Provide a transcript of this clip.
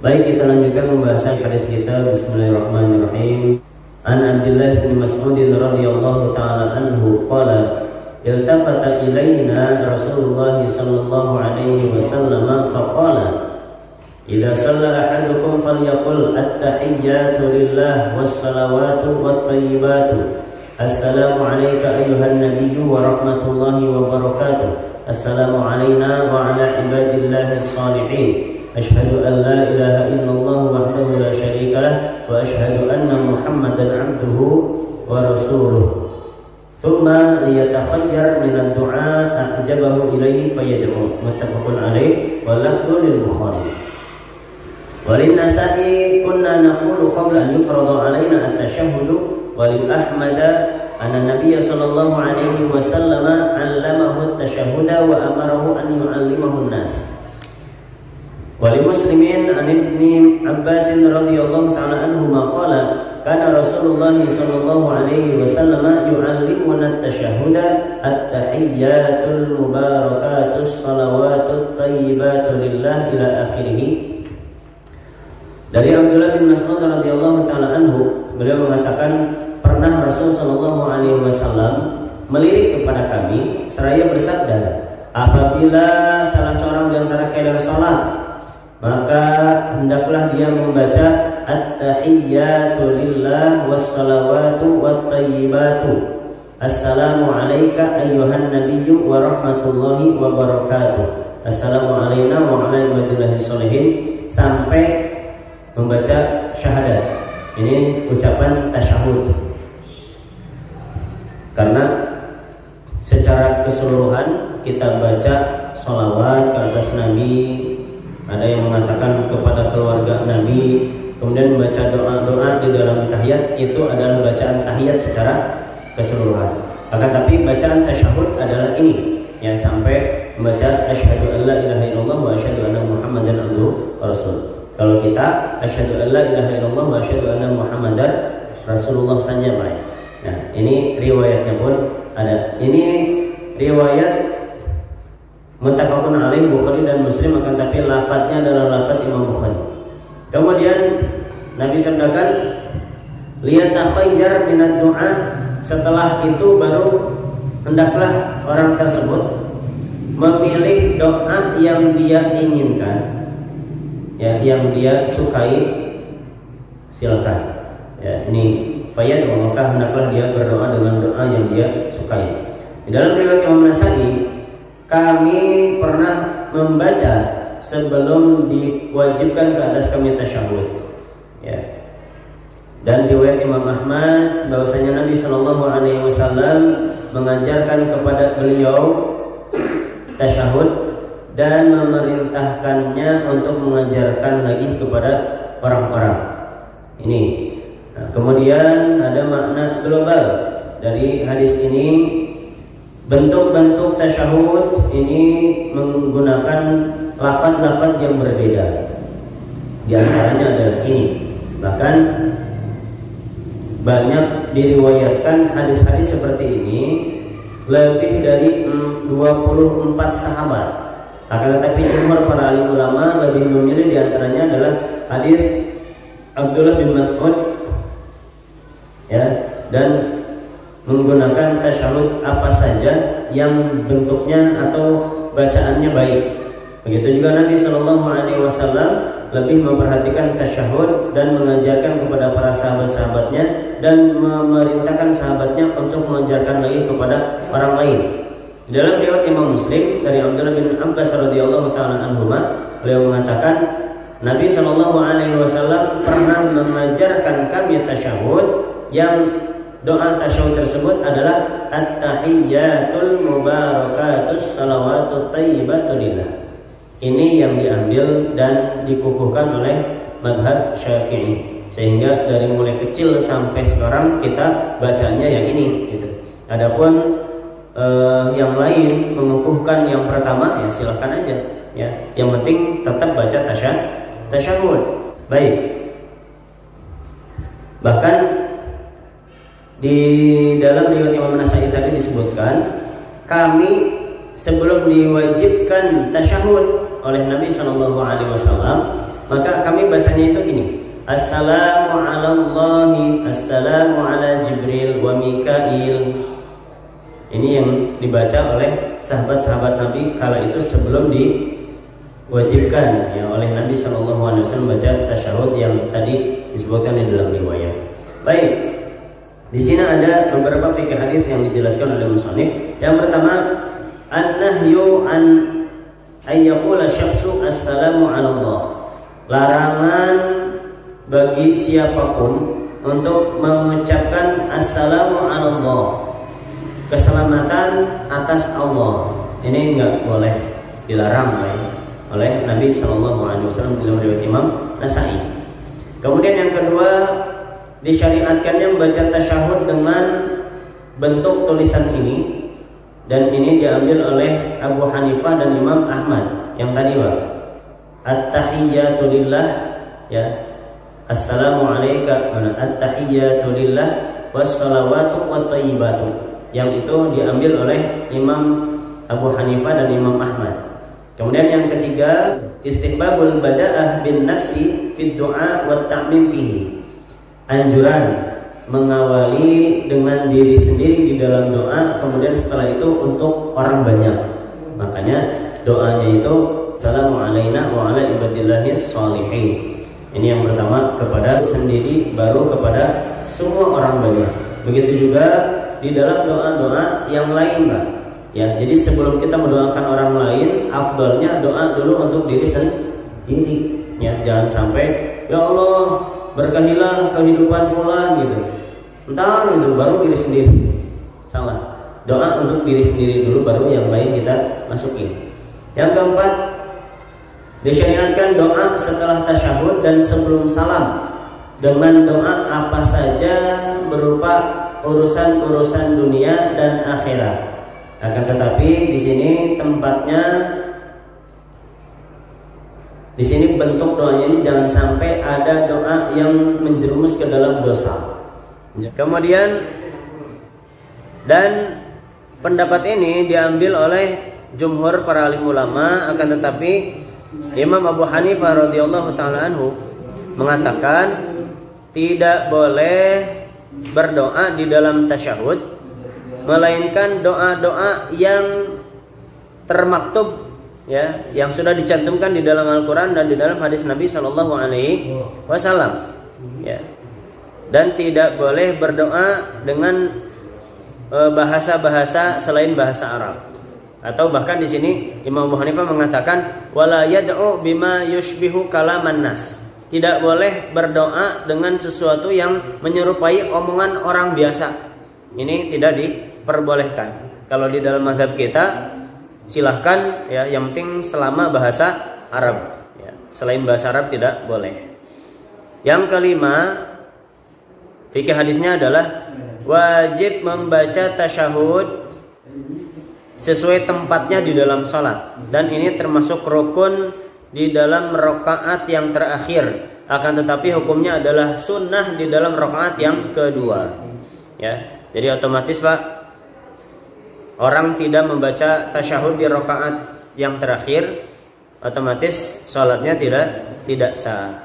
Baik, kita lanjutkan pembahasan hadis kita. Bismillahirrahmanirrahim. An Abdullah bin Mas'ud radhiyallahu ta'ala anhu qala iltafata ilaina Rasulullah sallallahu alaihi wasallam faqala idza shalla ahadukum falyaqul at-tahiyyatu lillah was-salawatu wat-thayyibatu assalamu alayka ayyuhan nabiyyu wa rahmatullahi wa barakatuh assalamu alayna wa ala ibadillahis shalihin أشهد أن لا إله إلا الله وحده لا شريك له وأشهد أن محمدا عبده ورسوله ثم ليتخير من الدعاء أعجبه إليه فيدعو متفق عليه واللفظ للبخاري وللنسائي كنا نقول قبل أن يفرض علينا التشهد وللأحمد أن النبي صلى الله عليه وسلم علمه التشهد وأمره أن يعلمه الناس ولمسلم عن ابن عباس رضي الله تعالى عنهما قال كان رسول الله صلى الله عليه وسلم يعلمنا التشهد التحيات المباركات الصلوات الطيبات لله إلى آخره. Dari Abdullah bin Mas'ud radhiyallahu taala anhu, beliau mengatakan pernah Rasul sallallahu alaihi wasallam melirik kepada kami seraya bersabda, apabila salah seorang di antara kalian salat, maka hendaklah dia membaca at-tahiyyatu lillah was-salawatu wat-thayyibatu assalamu alayka ayyuhan nabiyyu wa rahmatullahi wa barakatuh assalamu alayna wa ala ibadillahis shalihin sampai membaca syahadat. Ini ucapan tasyahud. Karena secara keseluruhan kita baca sholawat ke atas Nabi, ada yang mengatakan kepada keluarga Nabi, kemudian membaca doa-doa di dalam tahiyat, itu adalah bacaan tahiyat secara keseluruhan. Akan tapi bacaan tasyahud adalah ini, yang sampai membaca asyhadu an la ilaha illallah wa asyhadu anna muhammadan abduhu wa rasul. Kalau kita asyhadu an la ilaha illallah wa asyhadu anna muhammadan rasulullah saja, Pak. Nah, ini riwayatnya pun ada. Ini riwayat muttafaqun alaih Bukhari dan Muslim, akan tapi lafadznya adalah lafadz Imam Bukhari. Kemudian Nabi sabdakan liyatakhayyar minad du'a, setelah itu baru hendaklah orang tersebut memilih doa yang dia inginkan, ya, yang dia sukai, silakan. Ya, ini fayad, maka hendaklah dia berdoa dengan doa yang dia sukai. Di dalam riwayat Imam Nasa'i, kami pernah membaca sebelum diwajibkan ke atas kami tasyahud, ya. Dan riwayat Imam Ahmad bahwasanya Nabi Shallallahu Alaihi Wasallam mengajarkan kepada beliau tasyahud dan memerintahkannya untuk mengajarkan lagi kepada orang-orang. Ini. Nah, kemudian ada makna global dari hadis ini. Bentuk-bentuk tasyahud ini menggunakan lafaz-lafaz yang berbeda. Di antaranya adalah ini. Bahkan banyak diriwayatkan hadis-hadis seperti ini lebih dari 24 sahabat. Akan tetapi jumhur para alim ulama lebih memilih di antaranya adalah hadis Abdullah bin Mas'ud, ya, dan menggunakan tasyahud apa saja yang bentuknya atau bacaannya baik. Begitu juga Nabi Shallallahu Alaihi Wasallam lebih memperhatikan tasyahud dan mengajarkan kepada para sahabat-sahabatnya dan memerintahkan sahabatnya untuk mengajarkan lagi kepada orang lain. Dalam riwayat Imam Muslim dari Abdullah bin Abbas radhiyallahu taala anhuma, beliau mengatakan Nabi Shallallahu Alaihi Wasallam pernah mengajarkan kami tasyahud yang doa tasyahud tersebut adalah at-tahiyyatul mubarakatus salawatut thayyibatu lillah. Ini yang diambil dan dikukuhkan oleh mazhab Syafi'i, sehingga dari mulai kecil sampai sekarang kita bacanya yang ini, gitu. Adapun yang lain mengukuhkan yang pertama, ya silakan aja, ya. Yang penting tetap baca tasyahud. Baik. Bahkan di dalam riwayat Imam Nasa'i tadi disebutkan, kami sebelum diwajibkan tasyahud oleh Nabi Shallallahu Alaihi Wasallam, maka kami bacanya itu gini. Assalamu alallahi, assalamu ala Jibril wa Mikail. Ini yang dibaca oleh sahabat-sahabat Nabi kala itu sebelum diwajibkan ya oleh Nabi SAW baca tasyahud yang tadi disebutkan di dalam riwayat. Baik, di sini ada beberapa fikih hadis yang dijelaskan oleh musannif. Yang pertama, an-nahyu an ayyaqula syakhsu assalamu ala Allah. Larangan bagi siapapun untuk mengucapkan assalamu ala Allah, keselamatan atas Allah. Ini enggak boleh, dilarang oleh Nabi SAW dalam riwayat Imam Nasai. Kemudian yang kedua, disyariatkannya membaca tasyahud dengan bentuk tulisan ini, dan ini diambil oleh Abu Hanifah dan Imam Ahmad. Yang tadi at-tahiyyatu lillah, ya, assalamu alayka, at-tahiyyatu lillah wassalawatu wattayyibatu. Yang itu diambil oleh Imam Abu Hanifah dan Imam Ahmad. Kemudian yang ketiga, istihbabul bada'ah bin nafsi fid du'a wa ta'mim fihi. Anjuran mengawali dengan diri sendiri di dalam doa, kemudian setelah itu untuk orang banyak. Makanya doanya itu assalamu alayna wa ala ibadillahis sholihin. Ini yang pertama kepada sendiri, baru kepada semua orang banyak. Begitu juga di dalam doa-doa yang lain, Pak. Ya, jadi sebelum kita mendoakan orang lain, afdalnya doa dulu untuk diri sendiri. Ya, jangan sampai ya Allah berkahilah kehidupan fulan gitu. Entar itu baru diri sendiri. Salah. Doa untuk diri sendiri dulu, baru yang lain kita masukin. Yang keempat, disyariatkan doa setelah tasyahud dan sebelum salam dengan doa apa saja berupa urusan-urusan dunia dan akhirat. Akan tetapi di sini tempatnya, di sini bentuk doanya ini jangan sampai ada doa yang menjerumus ke dalam dosa. Kemudian, dan pendapat ini diambil oleh jumhur para alim ulama, akan tetapi Imam Abu Hanifah radhiyallahu taala anhu mengatakan tidak boleh berdoa di dalam tasyahud, melainkan doa-doa yang termaktub, ya, yang sudah dicantumkan di dalam Al-Quran dan di dalam hadis Nabi Shallallahu Alaihi Wasallam, ya. Dan tidak boleh berdoa dengan bahasa-bahasa selain bahasa Arab. Atau bahkan di sini Imam Abu Hanifah mengatakan wala yad'u bima yushbihu kalaman nas. Tidak boleh berdoa dengan sesuatu yang menyerupai omongan orang biasa. Ini tidak diperbolehkan. Kalau di dalam mazhab kita silahkan, ya, yang penting selama bahasa Arab, ya. Selain bahasa Arab tidak boleh. Yang kelima, fikih hadisnya adalah wajib membaca tasyahud sesuai tempatnya di dalam sholat, dan ini termasuk rukun di dalam rakaat yang terakhir. Akan tetapi hukumnya adalah sunnah di dalam rakaat yang kedua, ya. Jadi otomatis, Pak, orang tidak membaca tasyahud di rakaat yang terakhir, otomatis sholatnya tidak sah.